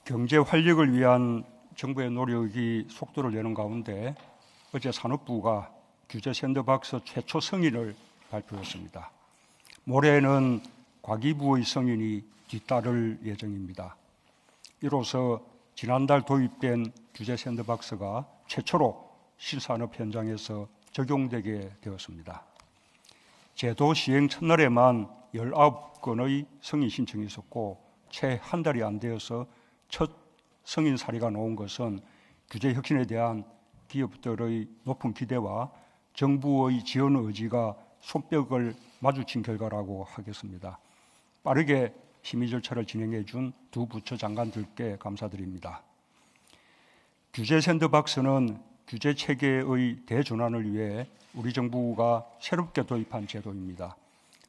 경제 활력을 위한 정부의 노력이 속도를 내는 가운데 어제 산업부가 규제 샌드박스 최초 승인을 발표했습니다. 모레는 과기부의 승인이 뒤따를 예정입니다. 이로써 지난달 도입된 규제 샌드박스가 최초로 실산업 현장에서 적용되게 되었습니다. 제도 시행 첫날에만 19건의 승인 신청이 있었고 채 한 달이 안 되어서 첫 승인 사례가 나온 것은 규제 혁신에 대한 기업들의 높은 기대와 정부의 지원 의지가 손뼉을 마주친 결과라고 하겠습니다. 빠르게 심의 절차를 진행해 준 두 부처 장관들께 감사드립니다. 규제 샌드박스는 규제 체계의 대전환을 위해 우리 정부가 새롭게 도입한 제도입니다.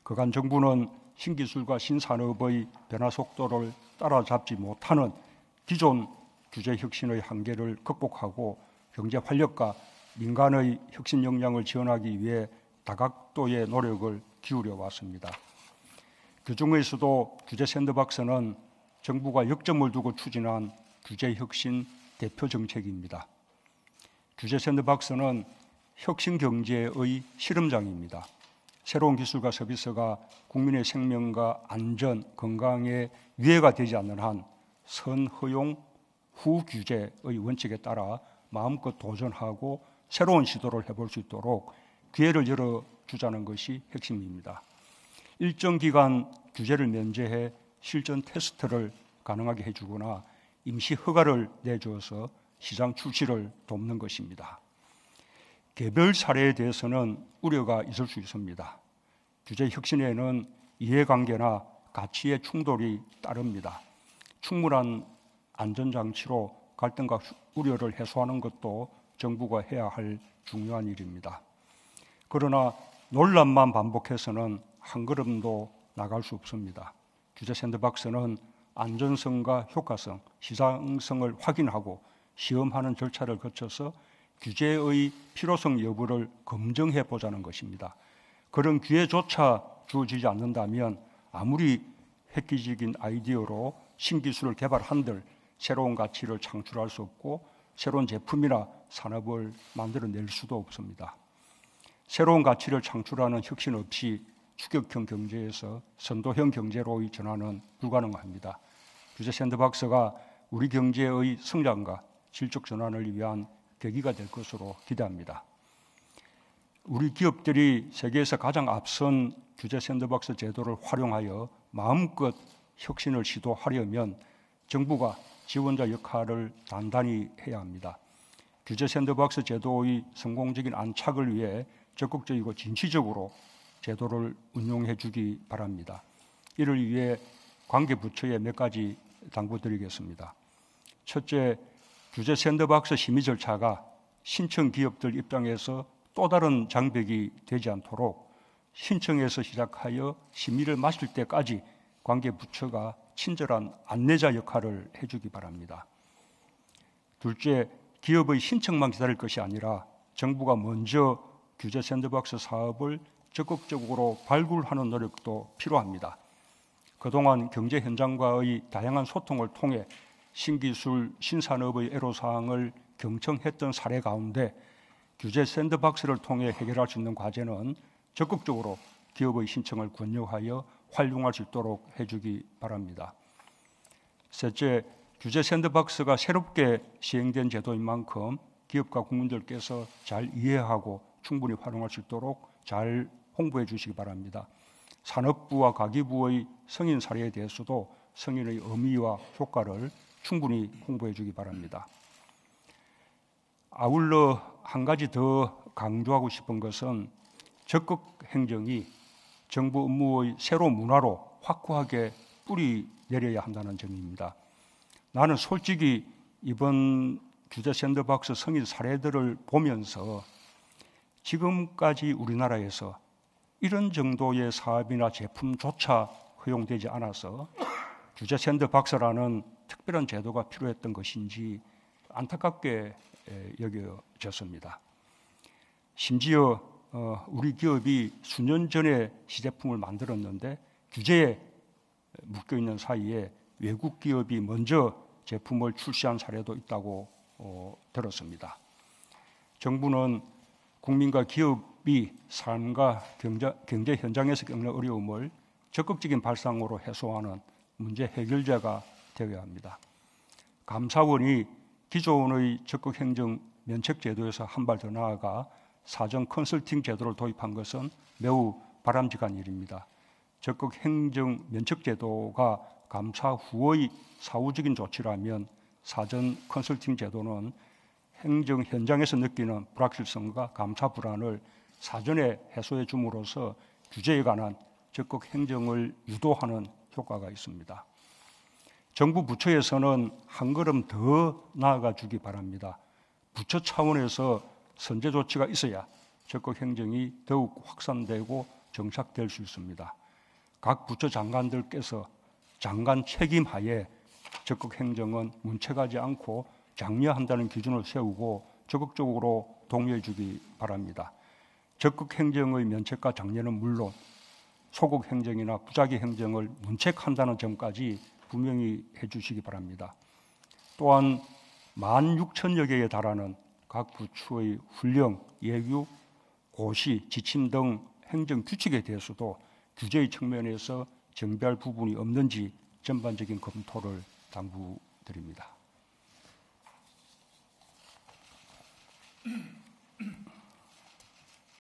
그간 정부는 신기술과 신산업의 변화 속도를 따라잡지 못하는 기존 규제 혁신의 한계를 극복하고 경제 활력과 민간의 혁신 역량을 지원하기 위해 다각도의 노력을 기울여 왔습니다. 그중에서도 규제 샌드박스는 정부가 역점을 두고 추진한 규제 혁신 대표 정책입니다. 규제 샌드박스는 혁신 경제의 실험장입니다. 새로운 기술과 서비스가 국민의 생명과 안전, 건강에 위해가 되지 않는 한 선허용 후규제의 원칙에 따라 마음껏 도전하고 새로운 시도를 해볼 수 있도록 기회를 열어주자는 것이 핵심입니다. 일정 기간 규제를 면제해 실전 테스트를 가능하게 해주거나 임시 허가를 내주어서 시장 출시를 돕는 것입니다. 개별 사례에 대해서는 우려가 있을 수 있습니다. 규제 혁신에는 이해관계나 가치의 충돌이 따릅니다. 충분한 안전장치로 갈등과 우려를 해소하는 것도 정부가 해야 할 중요한 일입니다. 그러나 논란만 반복해서는 한 걸음도 나갈 수 없습니다. 규제 샌드박스는 안전성과 효과성, 시장성을 확인하고 시험하는 절차를 거쳐서 규제의 필요성 여부를 검증해 보자는 것입니다. 그런 기회조차 주어지지 않는다면 아무리 획기적인 아이디어로 신기술을 개발한들 새로운 가치를 창출할 수 없고 새로운 제품이나 산업을 만들어낼 수도 없습니다. 새로운 가치를 창출하는 혁신 없이 추격형 경제에서 선도형 경제로의 전환은 불가능합니다. 규제 샌드박스가 우리 경제의 성장과 질적 전환을 위한 계기가 될 것으로 기대합니다. 우리 기업들이 세계에서 가장 앞선 규제 샌드박스 제도를 활용하여 마음껏 혁신을 시도하려면 정부가 지원자 역할을 단단히 해야 합니다. 규제 샌드박스 제도의 성공적인 안착을 위해 적극적이고 진취적으로 제도를 운용해 주기 바랍니다. 이를 위해 관계 부처에 몇 가지 당부드리겠습니다. 첫째, 규제 샌드박스 심의 절차가 신청 기업들 입장에서 또 다른 장벽이 되지 않도록 신청에서 시작하여 심의를 마칠 때까지 관계 부처가 친절한 안내자 역할을 해주기 바랍니다. 둘째, 기업의 신청만 기다릴 것이 아니라 정부가 먼저 규제 샌드박스 사업을 적극적으로 발굴하는 노력도 필요합니다. 그동안 경제 현장과의 다양한 소통을 통해 신기술, 신산업의 애로사항을 경청했던 사례 가운데 규제 샌드박스를 통해 해결할 수 있는 과제는 적극적으로 기업의 신청을 권유하여 활용할 수 있도록 해주기 바랍니다. 셋째, 규제 샌드박스가 새롭게 시행된 제도인 만큼 기업과 국민들께서 잘 이해하고 충분히 활용할 수 있도록 잘 홍보해 주시기 바랍니다. 산업부와 가기부의 승인 사례에 대해서도 승인의 의미와 효과를 충분히 홍보해 주기 바랍니다. 아울러 한 가지 더 강조하고 싶은 것은 적극 행정이 정부 업무의 새로운 문화로 확고하게 뿌리 내려야 한다는 점입니다. 나는 솔직히 이번 규제 샌드박스 승인 사례들을 보면서 지금까지 우리나라에서 이런 정도의 사업이나 제품조차 허용되지 않아서 규제 샌드박스라는 특별한 제도가 필요했던 것인지 안타깝게 여겨졌습니다. 심지어 우리 기업이 수년 전에 시제품을 만들었는데 규제에 묶여있는 사이에 외국 기업이 먼저 제품을 출시한 사례도 있다고 들었습니다. 정부는 국민과 기업이 삶과 경제 현장에서 겪는 어려움을 적극적인 발상으로 해소하는 문제 해결자가 되어야 합니다. 감사원이 기존의 적극 행정 면책 제도에서 한 발 더 나아가 사전 컨설팅 제도를 도입한 것은 매우 바람직한 일입니다. 적극 행정 면책 제도가 감사 후의 사후적인 조치라면 사전 컨설팅 제도는 행정 현장에서 느끼는 불확실성과 감사 불안을 사전에 해소해 줌으로써 규제에 관한 적극 행정을 유도하는 효과가 있습니다. 정부 부처에서는 한 걸음 더 나아가 주기 바랍니다. 부처 차원에서 선제 조치가 있어야 적극 행정이 더욱 확산되고 정착될 수 있습니다. 각 부처 장관들께서 장관 책임 하에 적극 행정은 문책하지 않고 장려한다는 기준을 세우고 적극적으로 독려해 주기 바랍니다. 적극 행정의 면책과 장려는 물론 소극 행정이나 부작위 행정을 문책한다는 점까지 분명히 해주시기 바랍니다. 또한 16,000여 개에 달하는 각 부처의 훈령, 예규, 고시, 지침 등 행정 규칙에 대해서도 규제의 측면에서 정비할 부분이 없는지 전반적인 검토를 당부드립니다.